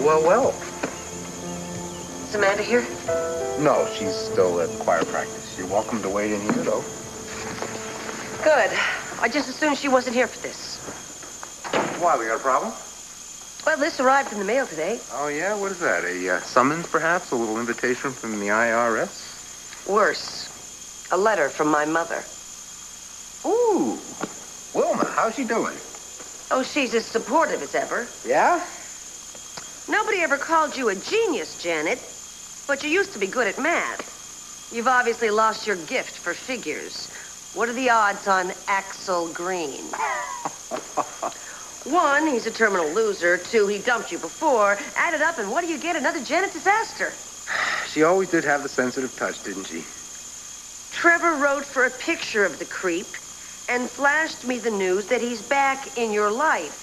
Well. Is Amanda here? No, she's still at choir practice. You're welcome to wait in here, though. Good. I just assumed she wasn't here for this. Why, we got a problem? Well, this arrived in the mail today. Oh, yeah? What is that? A summons, perhaps? A little invitation from the IRS? Worse. A letter from my mother. Ooh. Wilma, how's she doing? Oh, she's as supportive as ever. Yeah? Nobody ever called you a genius, Janet. But you used to be good at math. You've obviously lost your gift for figures. What are the odds on Axel Green? 1, he's a terminal loser. 2, he dumped you before. Add it up, and what do you get? Another Janet disaster. She always did have the sensitive touch, didn't she? Trevor wrote for a picture of the creep and flashed me the news that he's back in your life.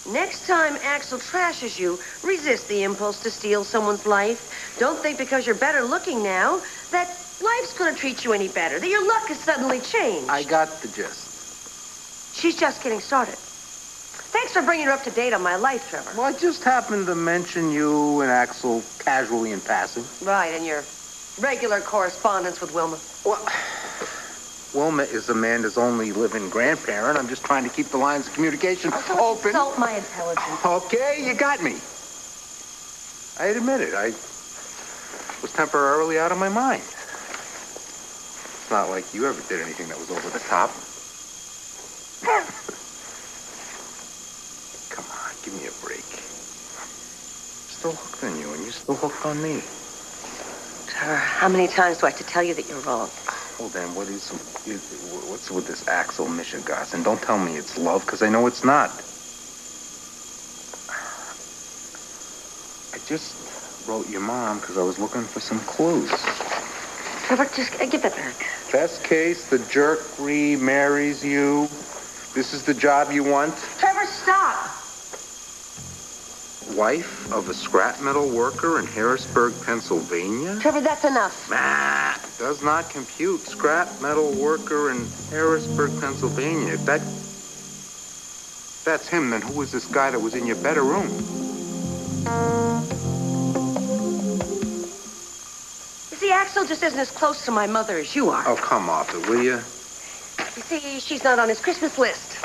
Next time Axel trashes you, resist the impulse to steal someone's life. Don't think because you're better looking now that life's gonna treat you any better, that your luck has suddenly changed. I got the gist. She's just getting started. Thanks for bringing her up to date on my life, Trevor. Well, I just happened to mention you and Axel casually in passing. Right, and your regular correspondence with Wilma. Well, Wilma is Amanda's only living grandparent. I'm just trying to keep the lines of communication open. Insult my intelligence. Okay, you got me. I admit it. I was temporarily out of my mind. It's not like you ever did anything that was over the top. Come on, give me a break. I'm still hooked on you, and you're still hooked on me. Trevor, how many times do I have to tell you that you're wrong? Well, then, what's with this Axel Mishigas? And don't tell me it's love, because I know it's not. I just wrote your mom because I was looking for some clues. Trevor, just give that back. Best case, the jerk remarries you. This is the job you want. Trevor, stop! Wife of a scrap metal worker in Harrisburg, Pennsylvania? Trevor, that's enough. Nah, does not compute. Scrap metal worker in Harrisburg, Pennsylvania. If that's him, then who was this guy that was in your bedroom? You see, Axel just isn't as close to my mother as you are. Oh, come off it, will you? You see, she's not on his Christmas list.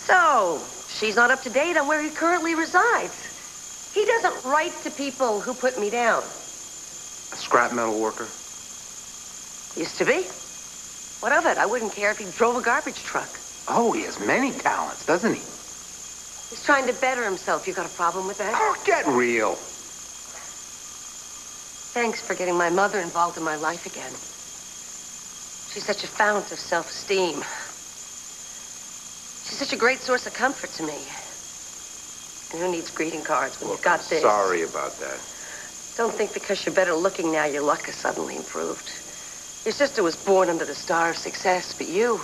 So, she's not up to date on where he currently resides. He doesn't write to people who put me down. A scrap metal worker? Used to be. What of it? I wouldn't care if he drove a garbage truck. Oh, he has many talents, doesn't he? He's trying to better himself. You got a problem with that? Oh, get real. Thanks for getting my mother involved in my life again. She's such a fount of self-esteem. She's such a great source of comfort to me. And who needs greeting cards when you've got this? Sorry about that. Don't think because you're better looking now, your luck has suddenly improved. Your sister was born under the star of success, but you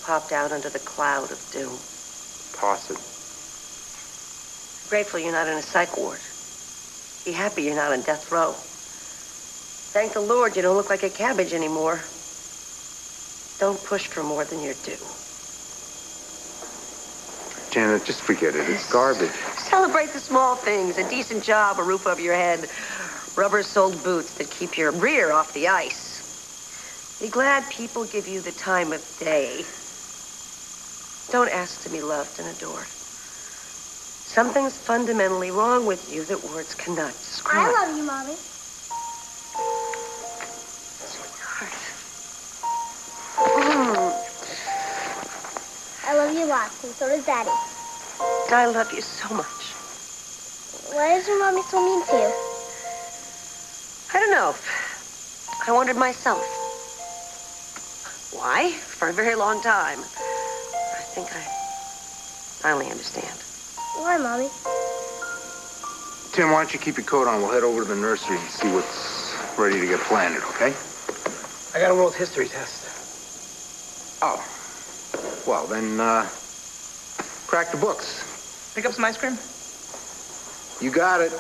popped out under the cloud of doom. Toss it. Grateful you're not in a psych ward. Be happy you're not on death row. Thank the Lord you don't look like a cabbage anymore. Don't push for more than you're due. Janet, just forget it. It's garbage. Celebrate the small things. A decent job, a roof over your head, rubber-soled boots that keep your rear off the ice. Be glad people give you the time of day. Don't ask to be loved and adored. Something's fundamentally wrong with you that words cannot describe. I love you, Mommy. Sweetheart. I love you lots, and so does Daddy. I love you so much. Why is your Mommy so mean to you? I don't know. I wondered myself. Why? For a very long time. I think I finally understand. Why, Mommy? Tim, why don't you keep your coat on? We'll head over to the nursery and see what's ready to get planted, okay? I got a world history test. Oh. Well, then, crack the books. Pick up some ice cream? You got it.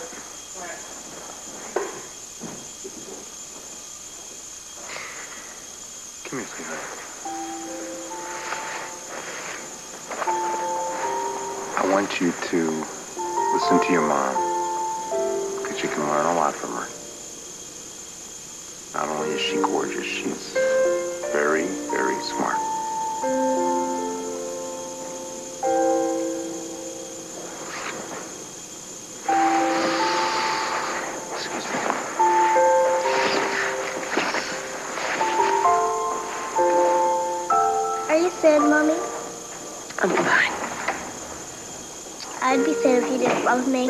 Come here, sweetheart. I want you to Listen to your mom, because you can learn a lot from her. Not only is she gorgeous, she's very, very smart. Excuse me. Are you sad, Mommy? I'm fine. I'd be sad if you didn't love me.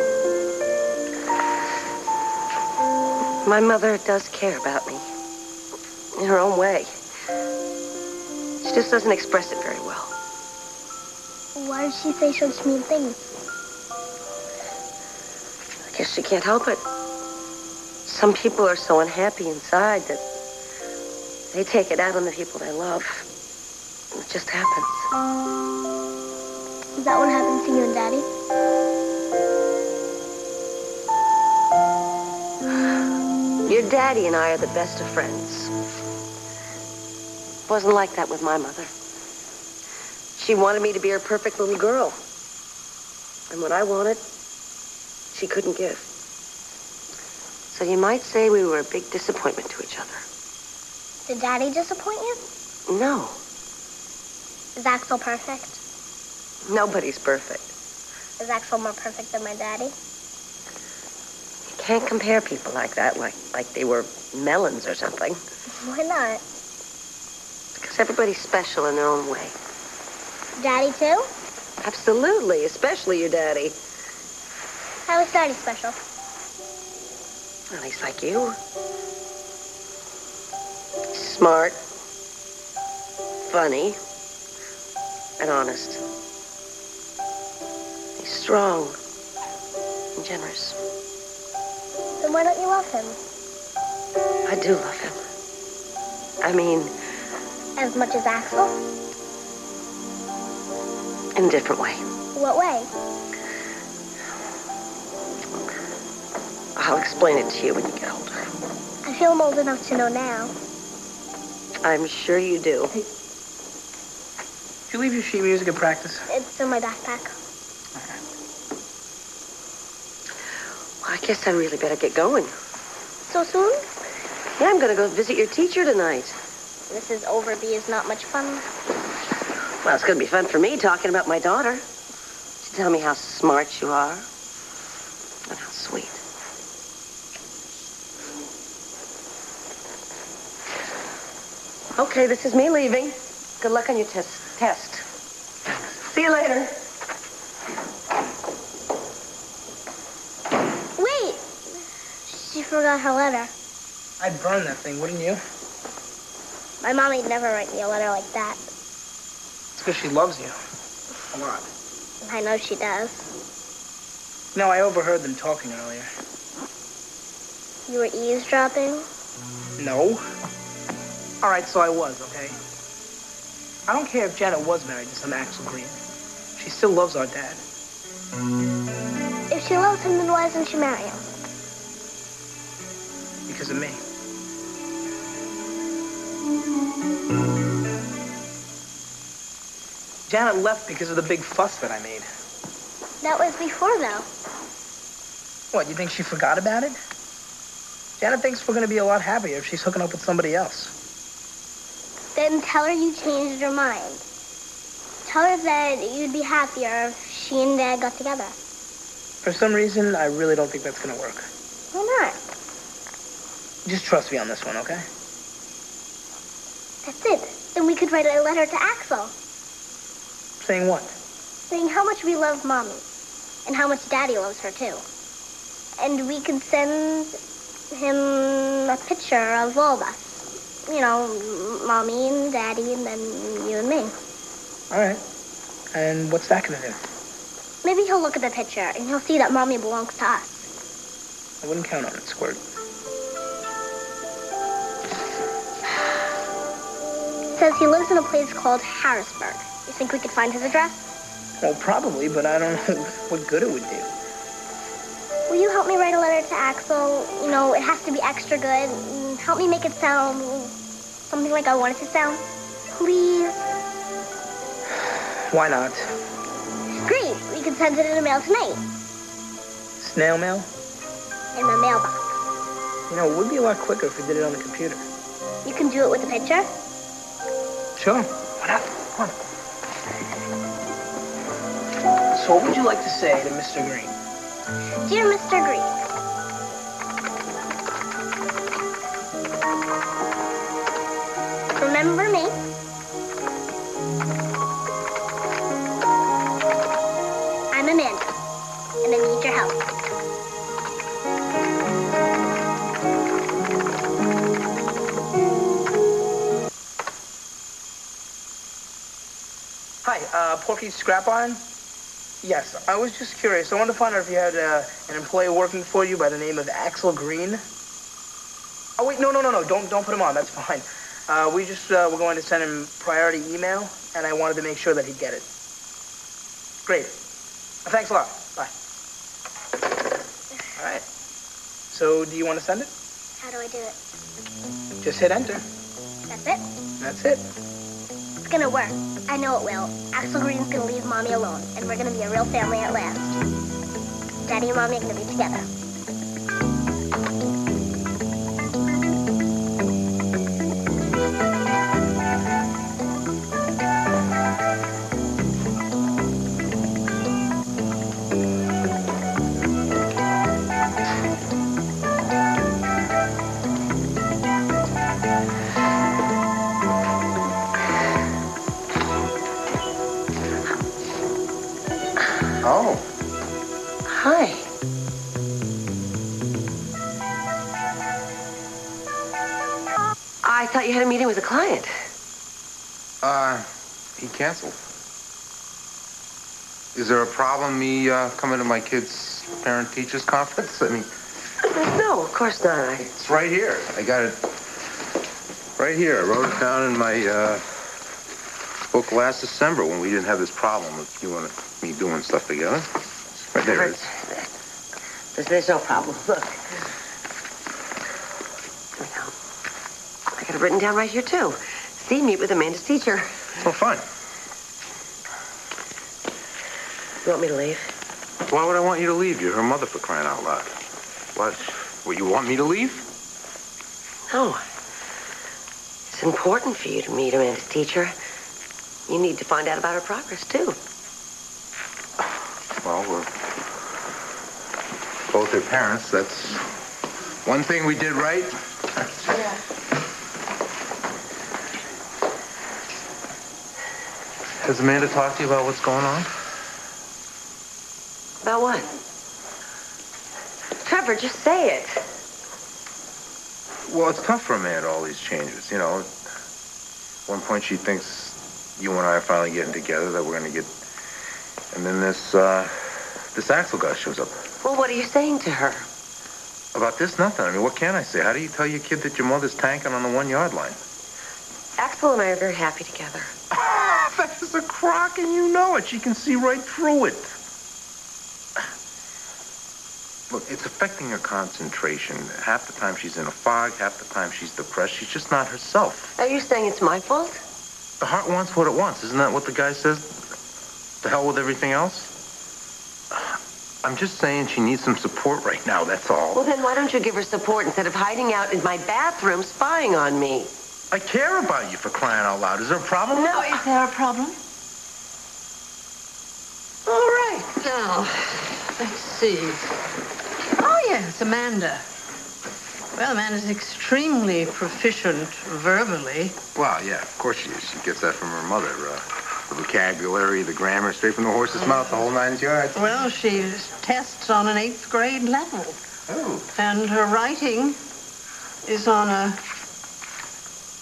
My mother does care about me. In her own way. She just doesn't express it very well. Why did she say such mean things? I guess she can't help it. Some people are so unhappy inside that they take it out on the people they love. It just happens. Is that what happened to you and Daddy? Your daddy and I are the best of friends. Wasn't like that with my mother. She wanted me to be her perfect little girl. And what I wanted, she couldn't give. So you might say we were a big disappointment to each other. Did Daddy disappoint you? No, Is Axel perfect? nobody's perfect. Is Axel more perfect than my daddy? You can't compare people like that, like they were melons or something. Why not? Because everybody's special in their own way. Daddy too? Absolutely, especially your daddy. How is Daddy special? Well, he's like you. Smart, funny, and honest. He's strong and generous. Then why don't you love him? I do love him. I mean, As much as Axel? in a different way. What way? I'll explain it to you when you get older. I feel I'm old enough to know now. I'm sure you do. Did you leave your sheet music at practice? It's in my backpack. Well, I guess I really better get going. So soon? Yeah, I'm gonna go visit your teacher tonight. Mrs. Overby is not much fun. Well, it's gonna be fun for me talking about my daughter. She tell me how smart you are and how sweet. Okay, this is me leaving. Good luck on your test. See you later. Wait! She forgot her letter. I'd burn that thing, wouldn't you? My mommy'd never write me a letter like that. It's because she loves you. A lot. I know she does. You know, I overheard them talking earlier. You were eavesdropping? No. All right, so I was, okay? I don't care if Janet was married to some Axel Green. She still loves our dad. If she loves him, then why doesn't she marry him? Because of me. Janet left because of the big fuss that I made. That was before, though. What, you think she forgot about it? Janet thinks we're gonna be a lot happier if she's hooking up with somebody else. Then tell her you changed your mind. Tell her that you'd be happier if she and Dad got together. For some reason, I really don't think that's gonna work. Why not? Just trust me on this one, okay? That's it. Then we could write a letter to Axel, Saying what? saying how much we love Mommy, and how much Daddy loves her, too. And we could send him a picture of all of us. You know, Mommy and Daddy, and then you and me. All right. And what's that gonna do? Maybe he'll look at the picture, and he'll see that Mommy belongs to us. I wouldn't count on it, Squirt. It says he lives in a place called Harrisburg. You think we could find his address? Well, probably, but I don't know what good it would do. Will you help me write a letter to Axel? You know, it has to be extra good. And help me make it sound something like I want it to sound. Please. Why not? Great. We can send it in the mail tonight. Snail mail? In the mailbox. You know, it would be a lot quicker if we did it on the computer. You can do it with a picture? Sure. Why not? Come on. So what would you like to say to Mr. Green? Dear Mr. Green, remember me? I'm Amanda, and I need your help. Hi, Porky Scrap Iron? Yes, I was just curious. I wanted to find out if you had an employee working for you by the name of Axel Green. Oh, wait, no. Don't put him on. That's fine. We just were going to send him priority email, and I wanted to make sure that he'd get it. Great. Thanks a lot. Bye. All right. So, do you want to send it? How do I do it? Just hit enter. That's it? That's it. It's gonna work. I know it will. Axel Green's gonna leave Mommy alone, and we're gonna be a real family at last. Daddy and Mommy are gonna be together. Oh. Hi. I thought you had a meeting with a client. He canceled. Is there a problem me coming to my kid's parent-teachers conference? I mean... No, of course not. It's right here. I got it right here. I wrote it down in my book last December when we didn't have this problem with you and me doing stuff together. Right there it is. There's no problem. Look. I got it written down right here, too. See, meet with Amanda's teacher. Oh, fine. You want me to leave? Why would I want you to leave? You're her mother, for crying out loud. What? What, you want me to leave? No. It's important for you to meet Amanda's teacher. You need to find out about her progress, too. Well, we're both her parents. That's one thing we did right. Yeah. Has Amanda talked to you about what's going on? About what? Trevor, just say it. Well, it's tough for Amanda, all these changes, you know. At one point, she thinks you and I are finally getting together, that we're going to get... And then this Axel guy shows up. Well, what are you saying to her? About this, nothing. I mean, what can I say? How do you tell your kid that your mother's tanking on the 1-yard line? Axel and I are very happy together. That is a crock, and you know it. She can see right through it. Look, it's affecting her concentration. Half the time she's in a fog, half the time she's depressed. She's just not herself. Are you saying it's my fault? The heart wants what it wants. Isn't that what the guy says? The hell with everything else? I'm just saying she needs some support right now, that's all. Well, then why don't you give her support instead of hiding out in my bathroom spying on me? I care about you, for crying out loud. Is there a problem? No, Is there a problem? All right. Now, let's see. Oh, yes, Amanda. Well, Amanda's extremely proficient verbally. Well, yeah, of course she is. She gets that from her mother. The vocabulary, the grammar, straight from the horse's mouth, the whole 9 yards. Well, she tests on an 8th grade level. Oh. And her writing is on a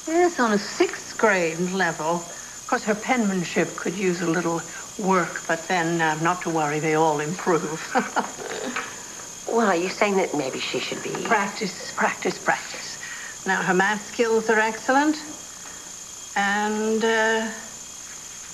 6th grade level. Of course, her penmanship could use a little work, but then not to worry, they all improve. Well, are you saying that maybe she should be... Practice. Now, her math skills are excellent. And,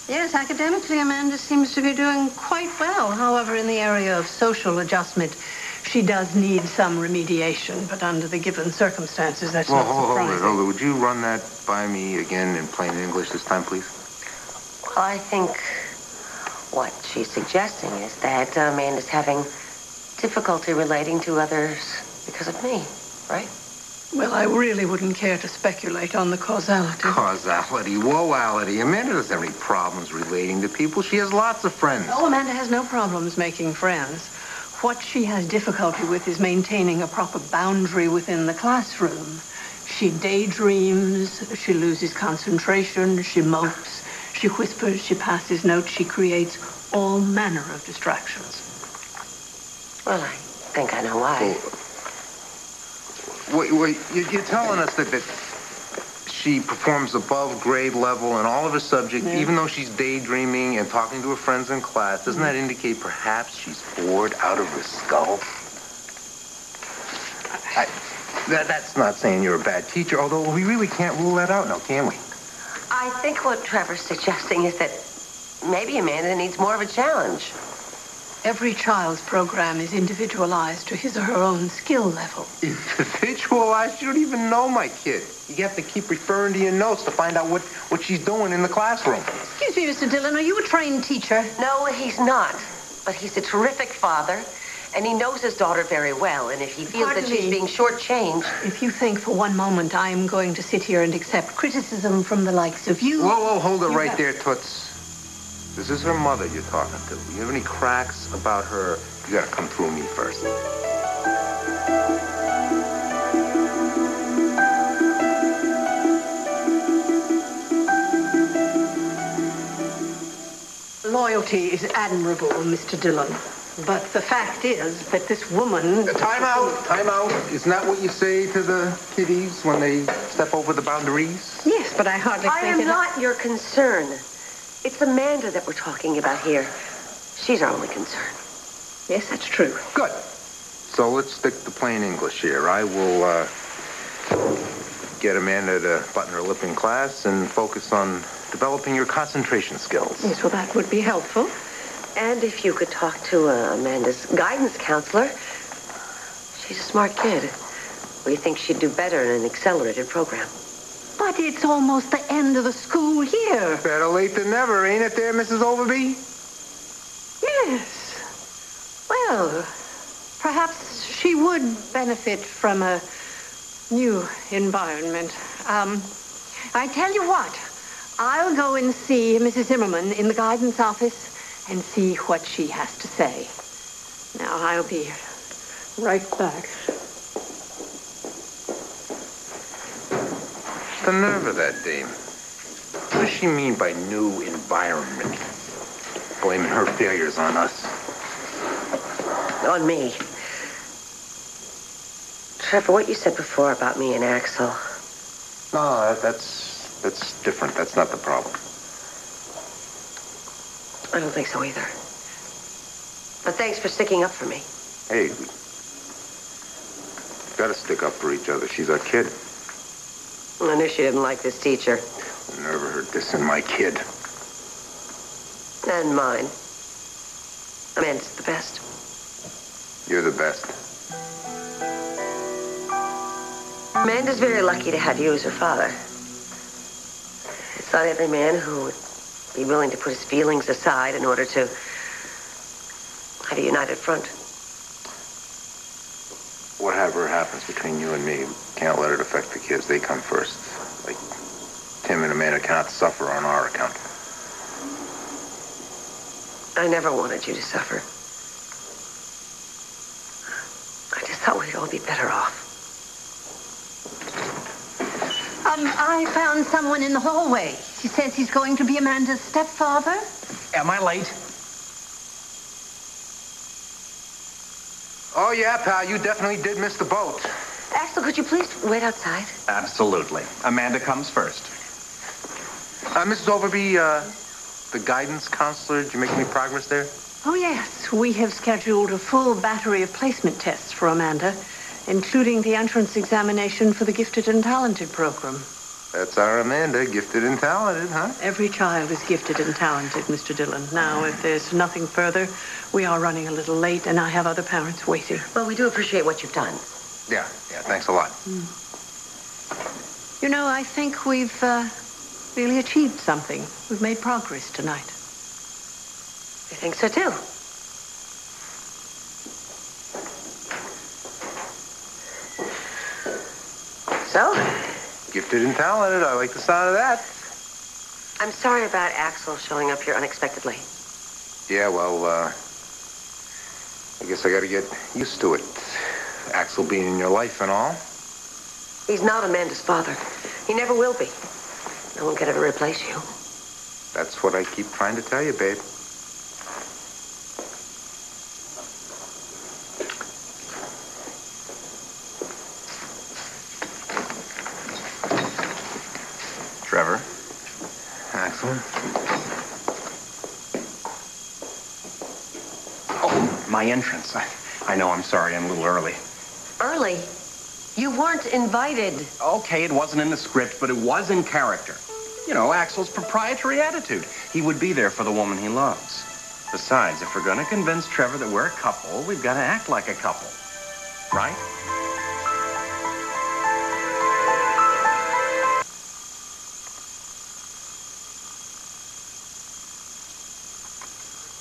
yes, academically, Amanda seems to be doing quite well. However, in the area of social adjustment, she does need some remediation. But under the given circumstances, that's not surprising. Hold it. Would you run that by me again in plain English this time, please? Well, I think what she's suggesting is that Amanda's having difficulty relating to others because of me, right? Well, I really wouldn't care to speculate on the causality. Causality, woality. Amanda doesn't have any problems relating to people. She has lots of friends. Oh, Amanda has no problems making friends. What she has difficulty with is maintaining a proper boundary within the classroom. She daydreams, she loses concentration, she mopes, she whispers, she passes notes, she creates all manner of distractions. Well, I think I know why. Wait, you're telling us that she performs above grade level in all of her subjects, even though she's daydreaming and talking to her friends in class. Doesn't that indicate perhaps she's bored out of her skull? That's not saying you're a bad teacher, although we really can't rule that out now, can we? I think what Trevor's suggesting is that maybe Amanda needs more of a challenge. Every child's program is individualized to his or her own skill level. Individualized? You don't even know my kid. You have to keep referring to your notes to find out what she's doing in the classroom. Excuse me, Mr. Dillon, are you a trained teacher? No, he's not. But he's a terrific father, and he knows his daughter very well. And if he feels that she's being shortchanged... If you think for one moment I'm going to sit here and accept criticism from the likes of you... Whoa, hold it right there, Toots. This is her mother you're talking to. You have any cracks about her, you gotta come through me first. Loyalty is admirable, Mr. Dillon. But the fact is that this woman... Time out. Isn't that what you say to the kiddies when they step over the boundaries? Yes, but I hardly I am not your concern. It's Amanda that we're talking about here. She's our only concern. Yes, that's true. Good. So let's stick to plain English here. I will get Amanda to button her lip in class and focus on developing your concentration skills. Yes, well, that would be helpful. And if you could talk to Amanda's guidance counselor. She's a smart kid. We think she'd do better in an accelerated program. But it's almost the end of the school year. Better late than never, ain't it there, Mrs. Overby? Yes. Well, perhaps she would benefit from a new environment. I tell you what, I'll go and see Mrs. Zimmerman in the guidance office and see what she has to say. Now, I'll be right back. The nerve of that dame. What does she mean by new environment? Blaming her failures on us. On me. Trevor, what you said before about me and Axel. No, that's different. That's not the problem. I don't think so either. But thanks for sticking up for me. Hey, we gotta stick up for each other. She's our kid. I knew she didn't like this teacher. Never heard this in my kid. And mine. Amanda's the best. You're the best. Amanda's very lucky to have you as her father. It's not every man who would be willing to put his feelings aside in order to have a united front. Whatever happens between you and me, we can't let it affect the kids. They come first. Like, Tim and Amanda cannot suffer on our account. I never wanted you to suffer. I just thought we'd all be better off. I found someone in the hallway. He says he's going to be Amanda's stepfather. Am I late? Oh, yeah, pal, you definitely did miss the boat. Axel, could you please wait outside? Absolutely. Amanda comes first. Mrs. Overby, the guidance counselor, did you make any progress there? Oh, yes. We have scheduled a full battery of placement tests for Amanda, including the entrance examination for the gifted and talented program. That's our Amanda, gifted and talented, huh? Every child is gifted and talented, Mr. Dillon. Now, if there's nothing further, we are running a little late, and I have other parents waiting. Well, we do appreciate what you've done. Yeah, thanks a lot. You know, I think we've really achieved something. We've made progress tonight. I think so, too. Gifted and talented. I like the sound of that. I'm sorry about Axel showing up here unexpectedly. Yeah, well, I guess I got to get used to it. Axel being in your life and all. He's not Amanda's father. He never will be. No one could ever replace you. That's what I keep trying to tell you, babe. Trevor. Axel. Oh, my entrance. I know, I'm sorry, I'm a little early. Early? You weren't invited. Okay, it wasn't in the script, but it was in character. You know, Axel's proprietary attitude. He would be there for the woman he loves. Besides, if we're gonna convince Trevor that we're a couple, we've got to act like a couple. Right?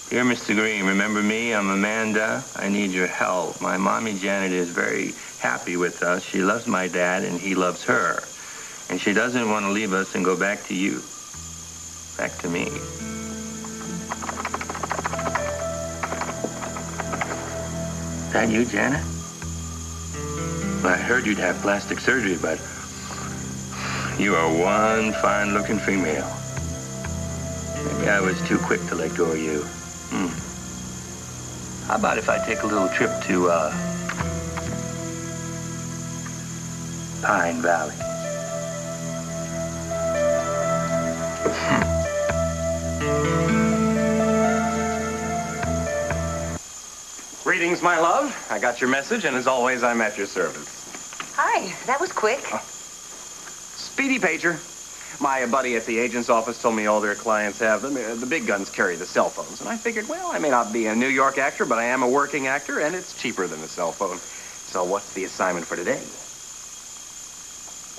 Dear Mr. Green, remember me? I'm Amanda. I need your help. My mommy Janet is very happy with us. She loves my dad, and he loves her. And she doesn't want to leave us and go back to you. Back to me. Is that you, Janet? Well, I heard you'd have plastic surgery, but you are one fine-looking female. Maybe I was too quick to let go of you. How about if I take a little trip to, Pine Valley? Greetings, my love. I got your message, and as always, I'm at your service. Hi, that was quick. Speedy pager. My buddy at the agent's office told me all their clients have them. The big guns carry the cell phones. And I figured, well, I may not be a New York actor, but I am a working actor, and it's cheaper than a cell phone. So what's the assignment for today?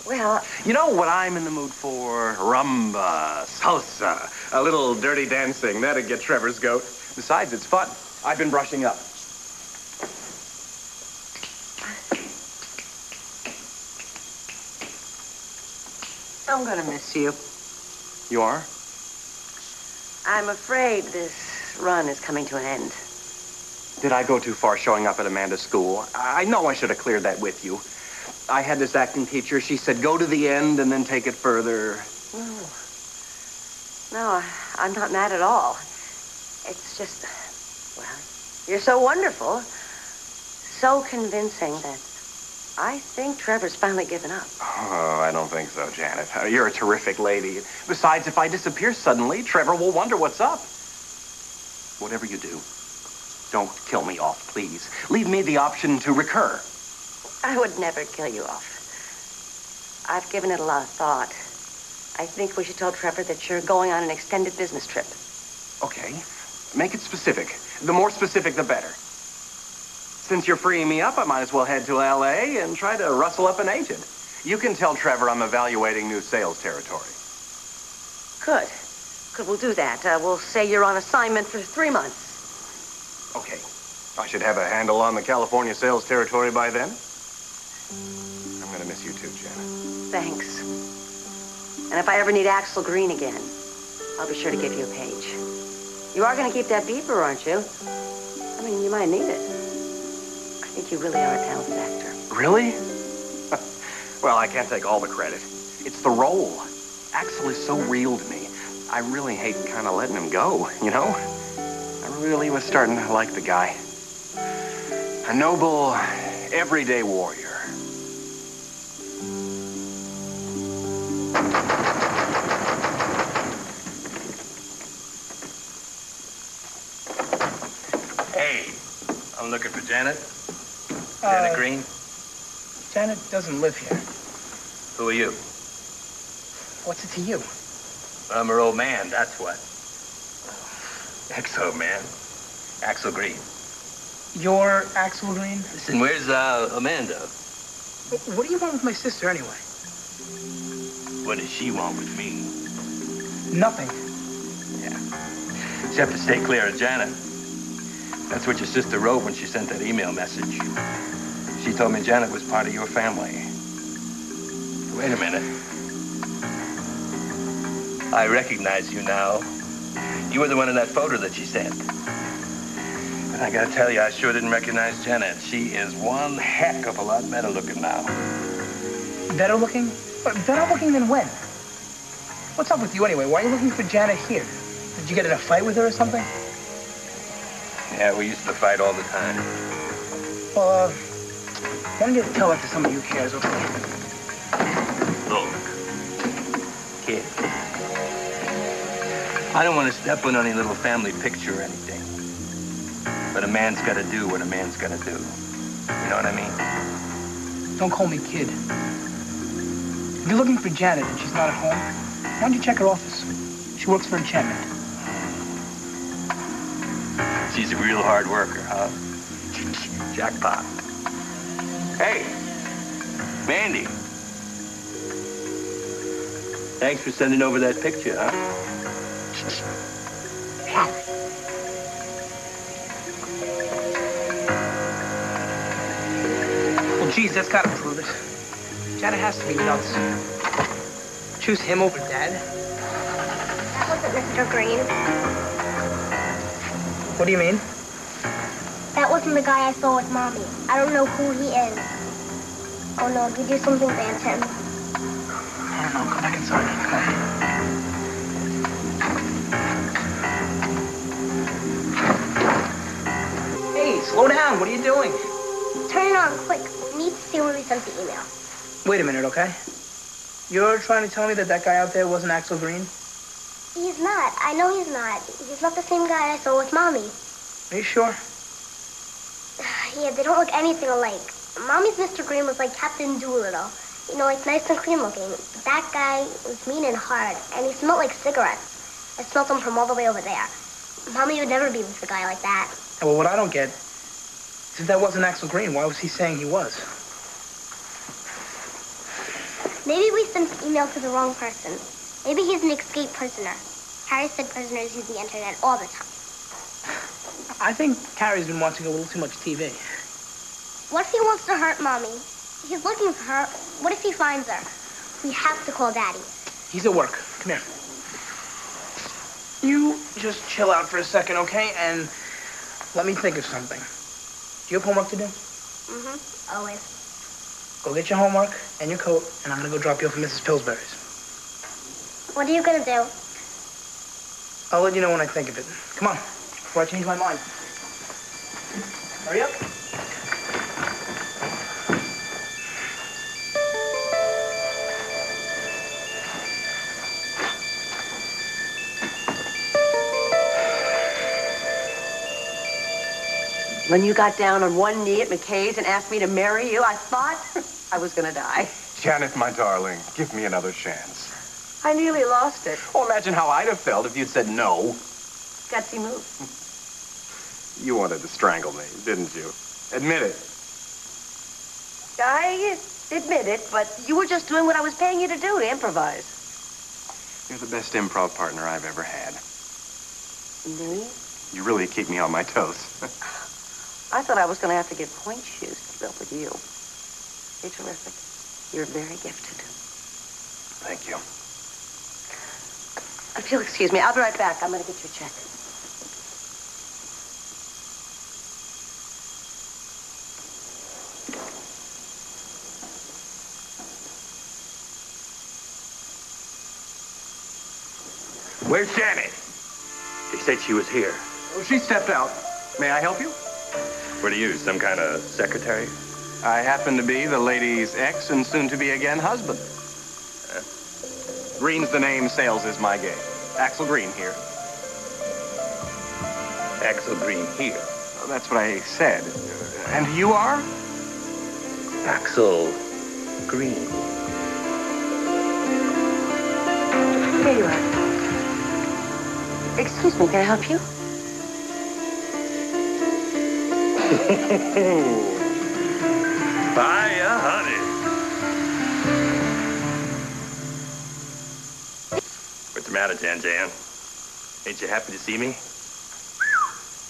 Well, You know what I'm in the mood for? Rumba, salsa, a little dirty dancing. That'd get Trevor's goat. Besides, it's fun. I've been brushing up. I'm gonna miss you. You are? I'm afraid this run is coming to an end. Did I go too far showing up at Amanda's school? I know I should have cleared that with you. I had this acting teacher. She said, go to the end and then take it further. No, I'm not mad at all. It's just, well, you're so wonderful, so convincing that I think Trevor's finally given up. Oh, I don't think so, Janet. You're a terrific lady. Besides, if I disappear suddenly, Trevor will wonder what's up. Whatever you do, don't kill me off, please. Leave me the option to recur. I would never kill you off. I've given it a lot of thought. I think we should tell Trevor that you're going on an extended business trip. Okay. Make it specific. The more specific, the better. Since you're freeing me up, I might as well head to L.A. and try to rustle up an agent. You can tell Trevor I'm evaluating new sales territory. Good. We'll do that. We'll say you're on assignment for 3 months. Okay. I should have a handle on the California sales territory by then. I'm gonna miss you too, Janet. Thanks. And if I ever need Axel Green again, I'll be sure to give you a page. You are gonna keep that beeper, aren't you? I mean, you might need it. I think you really are a talented actor. Really? Well, I can't take all the credit. It's the role. Axel is so real to me. I really hate kind of letting him go, you know? I really was starting to like the guy. A noble, everyday warrior. Hey, I'm looking for Janet. Janet Green. Janet doesn't live here. Who are you? What's it to you? I'm her old man, that's what. Axel, man. Axel Green. You're Axel Green? Listen, where's Amanda? What do you want with my sister anyway? What does she want with me? Nothing. Yeah. You have to stay clear of Janet. That's what your sister wrote when she sent that email message. She told me Janet was part of your family. Wait a minute. I recognize you now. You were the one in that photo that she sent. And I gotta tell you, I sure didn't recognize Janet. She is one heck of a lot better looking now. Better looking? Better looking than when? What's up with you anyway? Why are you looking for Janet here? Did you get in a fight with her or something? Yeah, we used to fight all the time. Well, why don't you tell that to somebody who cares, okay? Look, kid, I don't want to step on any little family picture or anything. But a man's got to do what a man's got to do. You know what I mean? Don't call me kid. If you're looking for Janet and she's not at home, why don't you check her office? She works for Enchantment. She's a real hard worker, huh? Jackpot. Hey, Mandy. Thanks for sending over that picture, huh? Well, geez, that's gotta prove it. Janet has to be nuts. Choose him over Dad? That wasn't Mr. Green. What do you mean? That wasn't the guy I saw with Mommy. I don't know who he is. Oh no, did you do something bad to him? I don't know. Come back inside. Come on. Hey, slow down. What are you doing? Turn it on, quick. We need to see when we sent the email. Wait a minute, okay? You're trying to tell me that guy out there wasn't Axel Green? He's not. I know he's not. He's not the same guy I saw with Mommy. Are you sure? Yeah, they don't look anything alike. Mommy's Mr. Green was like Captain Doolittle. You know, like nice and clean looking. But that guy was mean and hard, and he smelled like cigarettes. I smelled them from all the way over there. Mommy would never be with a guy like that. Well, what I don't get is if that wasn't Axel Green, why was he saying he was? Maybe we sent the email to the wrong person. Maybe he's an escaped prisoner. Harry said prisoners use the internet all the time. I think Carrie's been watching a little too much TV. What if he wants to hurt Mommy? He's looking for her. What if he finds her? We have to call Daddy. He's at work. Come here. You just chill out for a second, okay? And let me think of something. Do you have homework to do? Mm-hmm. Always. Go get your homework and your coat, and I'm gonna go drop you off at Mrs. Pillsbury's. What are you gonna do? I'll let you know when I think of it. Come on, before I change my mind. Hurry up. When you got down on one knee at McKay's and asked me to marry you, I thought I was gonna die. Janet, my darling, give me another chance. I nearly lost it. Oh, imagine how I'd have felt if you'd said no. Gutsy move. You wanted to strangle me, didn't you? Admit it. I admit it, but you were just doing what I was paying you to do, to improvise. You're the best improv partner I've ever had. Me? You really keep me on my toes. I thought I was going to have to get point shoes to keep up with you. You're terrific. You're very gifted. Thank you. If you'll excuse me, I'll be right back. I'm going to get your check. Where's Janet? They said she was here. Oh, she stepped out. May I help you? What are you, some kind of secretary? I happen to be the lady's ex and soon-to-be again husband. Green's the name, sales is my game. Axel Green here. Axel Green here. Oh, that's what I said. And you are? Axel Green. Here you are. Excuse me, can I help you? Hiya, honey. What's the matter, Jan Jan? Ain't you happy to see me?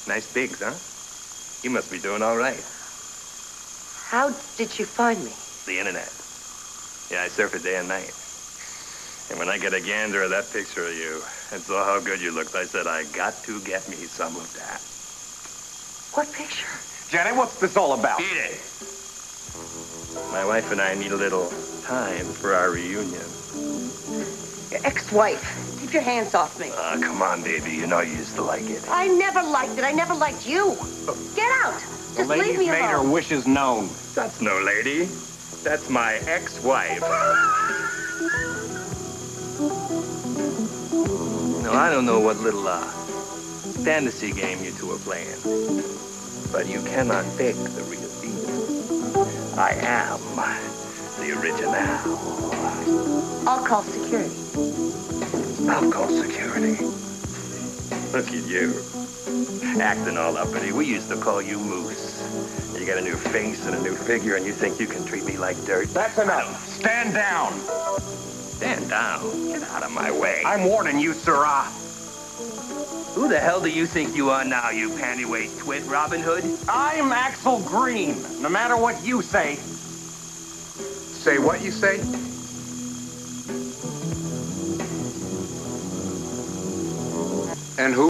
Nice bigs, huh? You must be doing all right. How did you find me? The internet. Yeah, I surf it day and night. And when I get a gander at that picture of you and saw how good you looked, I said, I got to get me some of that. What picture? Janet, what's this all about? Eat it. My wife and I need a little time for our reunion. Your ex-wife. Keep your hands off me. Come on, baby. You know you used to like it. I never liked it. I never liked you. Get out. The Just leave lady's me made her alone. wishes known. That's no lady. That's my ex-wife. No, I don't know what little fantasy game you two are playing, but you cannot fake the real deal. I am the original. I'll call security. I'll call security. Look at you, acting all uppity. We used to call you Moose. You got a new face and a new figure, and you think you can treat me like dirt? That's enough. Stand down. Stand down. Get out of my way. I'm warning you, sirrah. Who the hell do you think you are now, you panty-waist twit, Robin Hood? I'm Axel Green. No matter what you say. Say what you say?